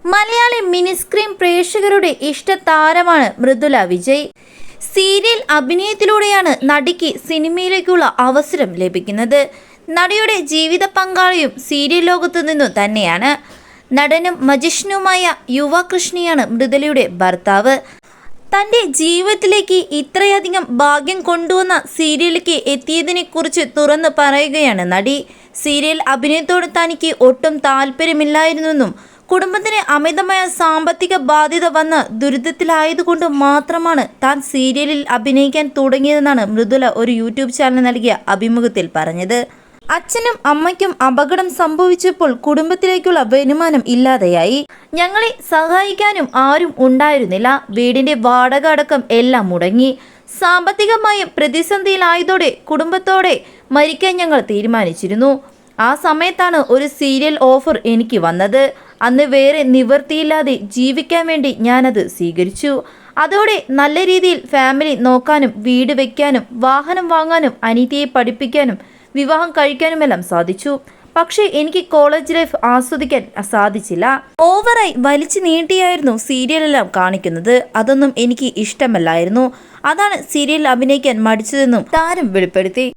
Malayali mini screen പ്രേക്ഷകരുടെ ഇഷ്ടതാരമാണ് Mridula Vijay. Serial അഭിനയത്തിലൂടെയാണ് നടിക്ക് സിനിമയിലേക്കുള്ള അവസരം ലഭിക്കുന്നത്. നടിയുടെ ജീവിത പങ്കാളിയും സീരിയൽ ലോകത്തു നിന്നു തന്നെയാണ്. നടനും മജിഷ്യനുമായ യുവ കൃഷ്ണയാണ് മൃദുലയുടെ ഭർത്താവ്. തൻ്റെ ജീവിതത്തിലേക്ക് ഇത്രയധികം ഭാഗ്യം കൊണ്ടുവന്ന സീരിയലിലേക്ക് എത്തിയതിനെക്കുറിച്ച് തുറന്നു പറയുകയാണ് നടി. സീരിയൽ അഭിനയത്തോട് തനിക്ക് ഒട്ടും താല്പര്യമില്ലായിരുന്നെന്നും കുടുംബത്തിന് അമിതമായ സാമ്പത്തിക ബാധ്യത വന്ന ദുരിതത്തിലായതുകൊണ്ട് മാത്രമാണ് താൻ സീരിയലിൽ അഭിനയിക്കാൻ തുടങ്ങിയതെന്നാണ് മൃദുല ഒരു യൂട്യൂബ് ചാനൽ നൽകിയ അഭിമുഖത്തിൽ പറഞ്ഞത്. അച്ഛനും അമ്മയ്ക്കും അപകടം സംഭവിച്ചപ്പോൾ കുടുംബത്തിലേക്കുള്ള വരുമാനം ഇല്ലാതെയായി. ഞങ്ങളെ സഹായിക്കാനും ആരും ഉണ്ടായിരുന്നില്ല. വീടിന്റെ വാടക അടക്കം എല്ലാം മുടങ്ങി. സാമ്പത്തികമായി പ്രതിസന്ധിയിലായതോടെ കുടുംബത്തോടെ മരിക്കാൻ ഞങ്ങൾ തീരുമാനിച്ചിരുന്നു. ആ സമയത്താണ് ഒരു സീരിയൽ ഓഫർ എനിക്ക് വന്നത്. അന്ന് വേറെ നിവൃത്തിയില്ലാതെ ജീവിക്കാൻ വേണ്ടി ഞാനത് സ്വീകരിച്ചു. അതോടെ നല്ല രീതിയിൽ ഫാമിലി നോക്കാനും വീട് വയ്ക്കാനും വാഹനം വാങ്ങാനും അനിയത്തിയെ പഠിപ്പിക്കാനും വിവാഹം കഴിക്കാനുമെല്ലാം സാധിച്ചു. പക്ഷേ എനിക്ക് കോളേജ് ലൈഫ് ആസ്വദിക്കാൻ സാധിച്ചില്ല. ഓവറായി വലിച്ചു നീട്ടിയായിരുന്നു സീരിയലെല്ലാം കാണിക്കുന്നത്. അതൊന്നും എനിക്ക് ഇഷ്ടമല്ലായിരുന്നു. അതാണ് സീരിയൽ അഭിനയിക്കാൻ മടിച്ചതെന്നും താരം വെളിപ്പെടുത്തി.